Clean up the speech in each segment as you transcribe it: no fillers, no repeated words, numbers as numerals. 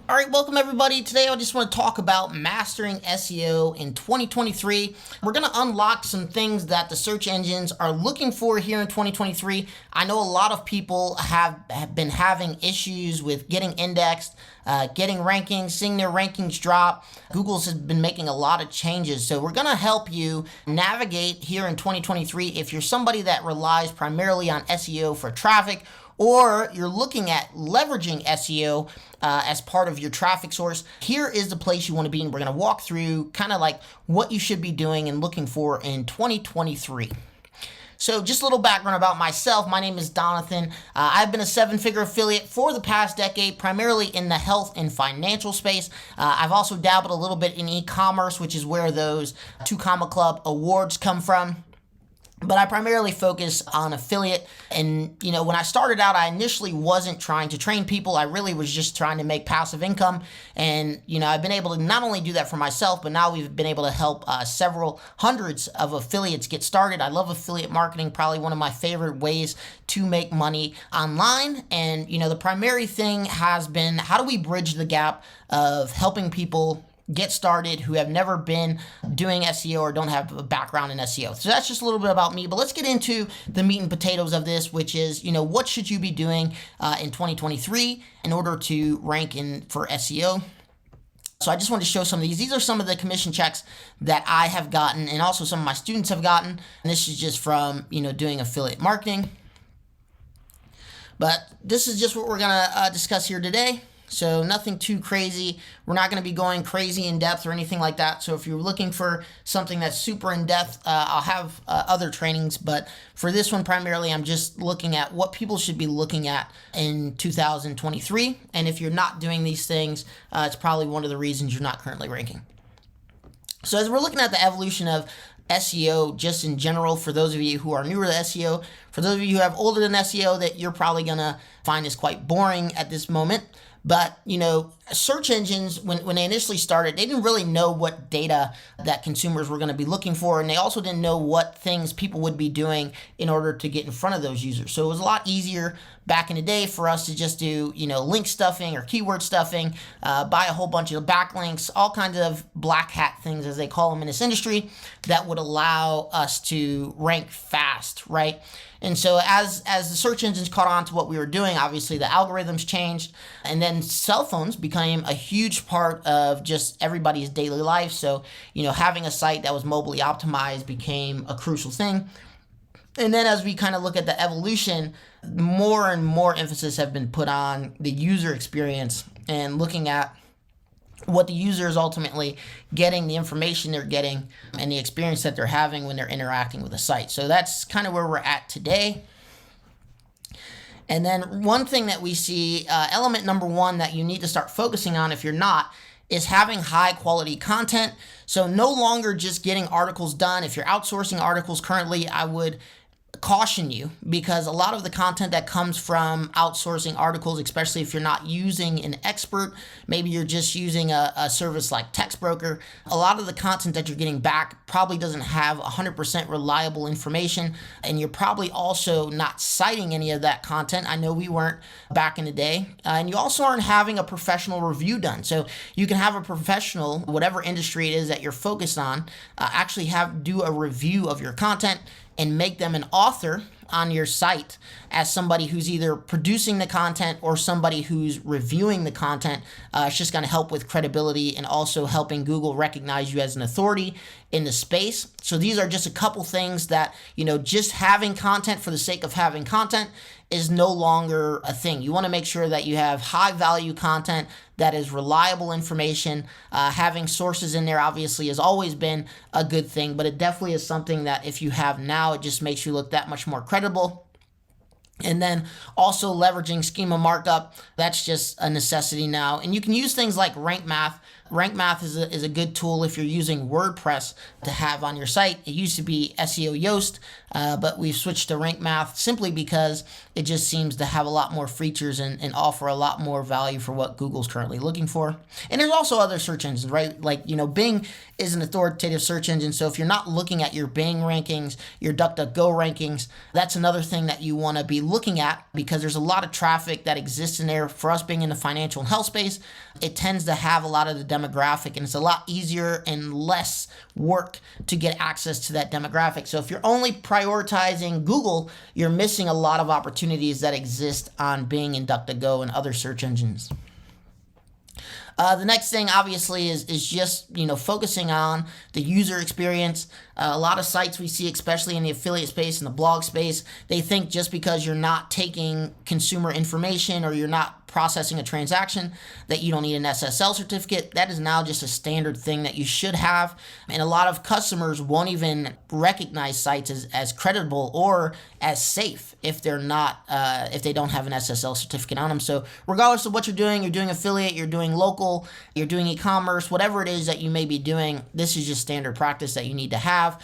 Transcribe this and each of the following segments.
All right, welcome everybody. Today I just want to talk about mastering SEO in 2023. We're going to unlock some things that the search engines are looking for here in 2023. I know a lot of people have been having issues with getting indexed, getting rankings, seeing their rankings drop. Google's has been making a lot of changes. So we're going to help you navigate here in 2023 if you're somebody that relies primarily on SEO for traffic, or you're looking at leveraging SEO as part of your traffic source. Here is the place you want to be, and we're going to walk through kind of like what you should be doing and looking for in 2023. So just a little background about myself. My name is Donathan. I've been a seven-figure affiliate for the past decade, primarily in the health and financial space. I've also dabbled a little bit in e-commerce, which is where those 2 Comma Club awards come from. But I primarily focus on affiliate. And, when I started out, I initially wasn't trying to train people. I really was just trying to make passive income. And, I've been able to not only do that for myself, but now we've been able to help several hundreds of affiliates get started. I love affiliate marketing, probably one of my favorite ways to make money online. And, the primary thing has been, how do we bridge the gap of helping people get started who have never been doing SEO or don't have a background in SEO. So that's just a little bit about me, but let's get into the meat and potatoes of this, which is, what should you be doing in 2023 in order to rank in for SEO? So I just wanted to show some of these. These are some of the commission checks that I have gotten and also some of my students have gotten. And this is just from, doing affiliate marketing. But this is just what we're going to discuss here today. So nothing too crazy. We're not going to be going crazy in depth or anything like that. So if you're looking for something that's super in depth, I'll have other trainings. But for this one, primarily, I'm just looking at what people should be looking at in 2023. And if you're not doing these things, it's probably one of the reasons you're not currently ranking. So as we're looking at the evolution of SEO just in general, for those of you who are newer to SEO, for those of you who have older than SEO, that you're probably going to find is quite boring at this moment. But, search engines, when they initially started, they didn't really know what data that consumers were going to be looking for. And they also didn't know what things people would be doing in order to get in front of those users. So it was a lot easier back in the day for us to just do, link stuffing or keyword stuffing, buy a whole bunch of backlinks, all kinds of black hat things, as they call them in this industry, that would allow us to rank fast, right? And so as the search engines caught on to what we were doing, obviously the algorithms changed, and then cell phones became a huge part of just everybody's daily life. So, having a site that was mobily optimized became a crucial thing. And then as we kind of look at the evolution, more and more emphasis have been put on the user experience and looking at what the user is ultimately getting, the information they're getting, and the experience that they're having when they're interacting with the site. So that's kind of where we're at today. And then one thing that we see, element number one that you need to start focusing on if you're not, is having high quality content. So no longer just getting articles done. If you're outsourcing articles currently, I would caution you, because a lot of the content that comes from outsourcing articles, especially if you're not using an expert, maybe you're just using a service like TextBroker, a lot of the content that you're getting back probably doesn't have 100% reliable information, and you're probably also not citing any of that content. I know we weren't back in the day, and you also aren't having a professional review done. So you can have a professional, whatever industry it is that you're focused on, actually do a review of your content and make them an author on your site as somebody who's either producing the content or somebody who's reviewing the content. It's just going to help with credibility and also helping Google recognize you as an authority in the space. So these are just a couple things that, just having content for the sake of having content is no longer a thing. You want to make sure that you have high value content that is reliable information. Having sources in there obviously has always been a good thing, but it definitely is something that if you have now, it just makes you look that much more credible. And then also leveraging schema markup, that's just a necessity now. And you can use things like rank math, Rank Math is a good tool if you're using WordPress to have on your site. It used to be SEO Yoast, but we've switched to Rank Math simply because it just seems to have a lot more features and offer a lot more value for what Google's currently looking for. And there's also other search engines, right? Like, Bing is an authoritative search engine. So if you're not looking at your Bing rankings, your DuckDuckGo rankings, that's another thing that you want to be looking at, because there's a lot of traffic that exists in there. For us being in the financial and health space, it tends to have a lot of the demographic, and it's a lot easier and less work to get access to that demographic. So if you're only prioritizing Google, you're missing a lot of opportunities that exist on Bing and DuckDuckGo and other search engines. The next thing, obviously, is just focusing on the user experience. A lot of sites we see, especially in the affiliate space and the blog space, they think just because you're not taking consumer information or you're not processing a transaction that you don't need an SSL certificate. That is now just a standard thing that you should have. And a lot of customers won't even recognize sites as credible or as safe if they're not, if they don't have an SSL certificate on them. So regardless of what you're doing affiliate, you're doing local, you're doing e-commerce, whatever it is that you may be doing, this is just standard practice that you need to have.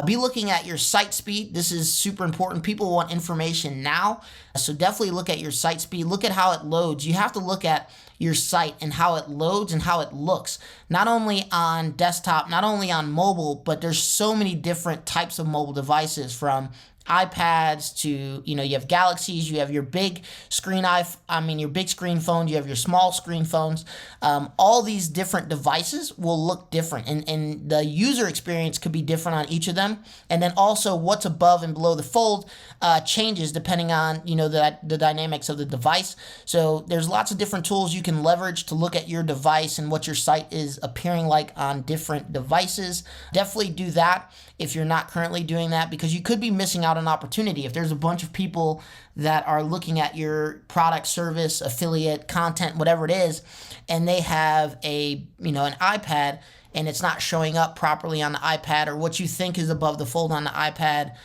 Be looking at your site speed. This is super important. People want information now. So definitely look at your site speed. Look at how it loads. You have to look at your site and how it loads and how it looks, not only on desktop, not only on mobile, but there's so many different types of mobile devices, from iPads to, you have Galaxies, you have your big screen your big screen phone, you have your small screen phones. All these different devices will look different, and the user experience could be different on each of them. And then also what's above and below the fold changes depending on, the dynamics of the device. So there's lots of different tools you can leverage to look at your device and what your site is appearing like on different devices. Definitely do that if you're not currently doing that, because you could be missing out on an opportunity. If there's a bunch of people that are looking at your product, service, affiliate, content, whatever it is, and they have an iPad and it's not showing up properly on the iPad, or what you think is above the fold on the iPad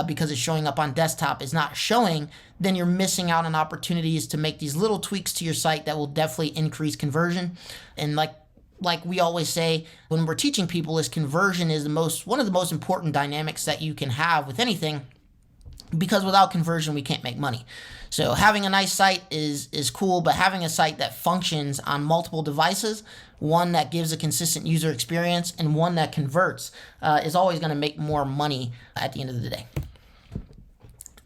because it's showing up on desktop is not showing, then you're missing out on opportunities to make these little tweaks to your site that will definitely increase conversion. And like we always say when we're teaching people, is conversion is one of the most important dynamics that you can have with anything, because without conversion we can't make money. So having a nice site is cool, but having a site that functions on multiple devices, one that gives a consistent user experience and one that converts, is always going to make more money at the end of the day.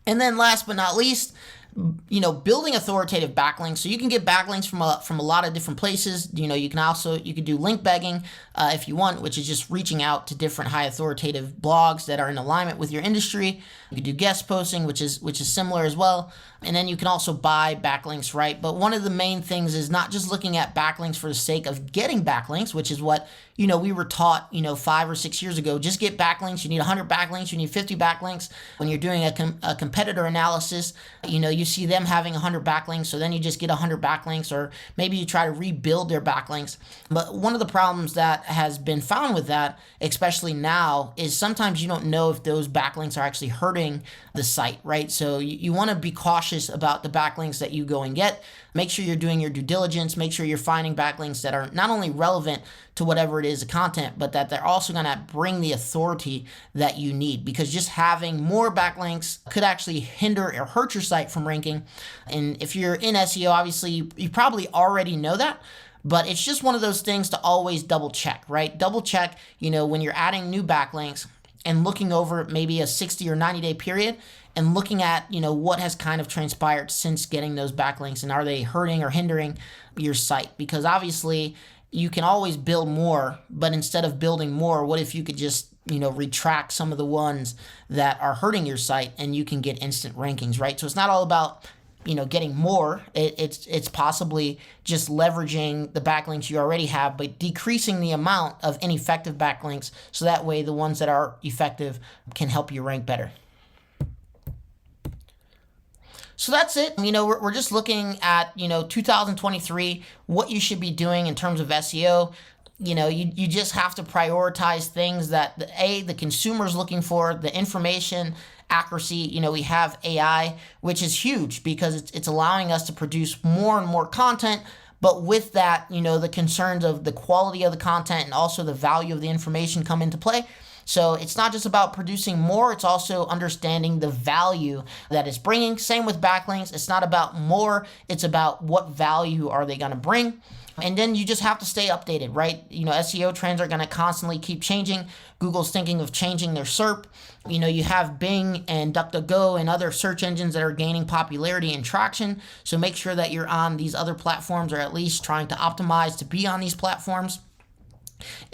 And then last but not least, building authoritative backlinks. So you can get backlinks from a lot of different places. You could do link begging if you want, which is just reaching out to different high authoritative blogs that are in alignment with your industry. You could do guest posting, which is similar as well. And then you can also buy backlinks, right? But one of the main things is not just looking at backlinks for the sake of getting backlinks, which is what, we were taught, 5 or 6 years ago. Just get backlinks. You need 100 backlinks. You need 50 backlinks. When you're doing a competitor analysis, you see them having 100 backlinks. So then you just get 100 backlinks, or maybe you try to rebuild their backlinks. But one of the problems that has been found with that, especially now, is sometimes you don't know if those backlinks are actually hurting the site, right? So you want to be cautious about the backlinks that you go and get. Make sure you're doing your due diligence. Make sure you're finding backlinks that are not only relevant to whatever it is, the content, but that they're also going to bring the authority that you need, because just having more backlinks could actually hinder or hurt your site from ranking. And if you're in SEO, obviously you probably already know that, but it's just one of those things to always double check, right? Double check, when you're adding new backlinks and looking over maybe a 60 or 90-day period and looking at, what has kind of transpired since getting those backlinks, and are they hurting or hindering your site? Because obviously you can always build more, but instead of building more, what if you could just, retract some of the ones that are hurting your site and you can get instant rankings, right? So it's not all about, getting more. It's possibly just leveraging the backlinks you already have, but decreasing the amount of ineffective backlinks, so that way the ones that are effective can help you rank better. So that's it. We're just looking at, 2023, what you should be doing in terms of SEO. You just have to prioritize things that the consumer's looking for, the information accuracy. We have AI, which is huge because it's allowing us to produce more and more content But with that, the concerns of the quality of the content and also the value of the information come into play. So it's not just about producing more, it's also understanding the value that it's bringing. Same with backlinks. It's not about more, it's about what value are they going to bring. And then you just have to stay updated, right? SEO trends are going to constantly keep changing. Google's thinking of changing their SERP. You have Bing and DuckDuckGo and other search engines that are gaining popularity and traction. So make sure that you're on these other platforms, or at least trying to optimize to be on these platforms.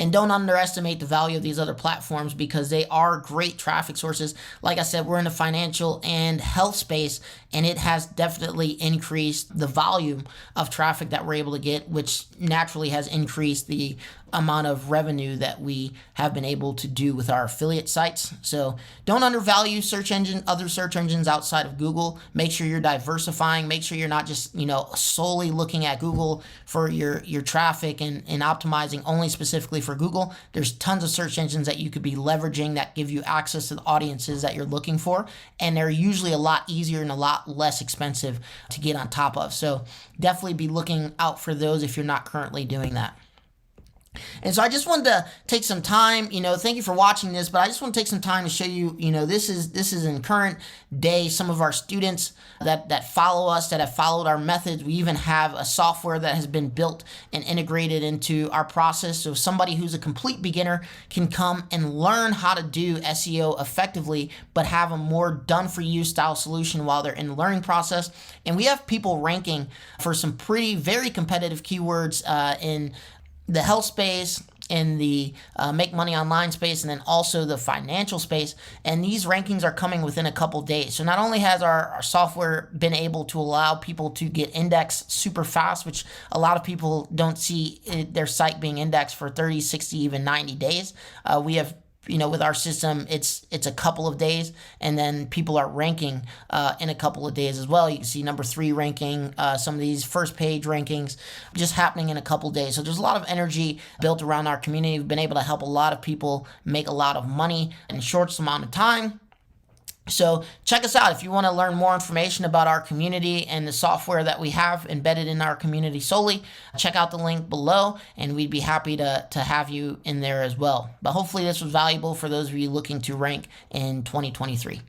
And don't underestimate the value of these other platforms, because they are great traffic sources. Like I said, we're in the financial and health space, and it has definitely increased the volume of traffic that we're able to get, which naturally has increased the amount of revenue that we have been able to do with our affiliate sites. So don't undervalue other search engines outside of Google. Make sure you're diversifying. Make sure you're not just, solely looking at Google for your traffic and optimizing only specifically for Google. There's tons of search engines that you could be leveraging that give you access to the audiences that you're looking for. And they're usually a lot easier and a lot less expensive to get on top of. So definitely be looking out for those if you're not currently doing that. And so I just wanted to take some time, thank you for watching this, but I just want to take some time to show you, this is in current day, some of our students that follow us, that have followed our methods. We even have a software that has been built and integrated into our process. So somebody who's a complete beginner can come and learn how to do SEO effectively, but have a more done for you style solution while they're in the learning process. And we have people ranking for some very competitive keywords in the health space, in the make money online space, and then also the financial space. And these rankings are coming within a couple days. So not only has our software been able to allow people to get indexed super fast, which a lot of people don't see their site being indexed for 30, 60, even 90 days. We have with our system, it's a couple of days, and then people are ranking in a couple of days as well. You can see number 3 ranking, some of these first page rankings just happening in a couple of days. So there's a lot of energy built around our community. We've been able to help a lot of people make a lot of money in the shortest amount of time. So check us out if you want to learn more information about our community and the software that we have embedded in our community solely. Check out the link below, and we'd be happy to have you in there as well. But hopefully this was valuable for those of you looking to rank in 2023.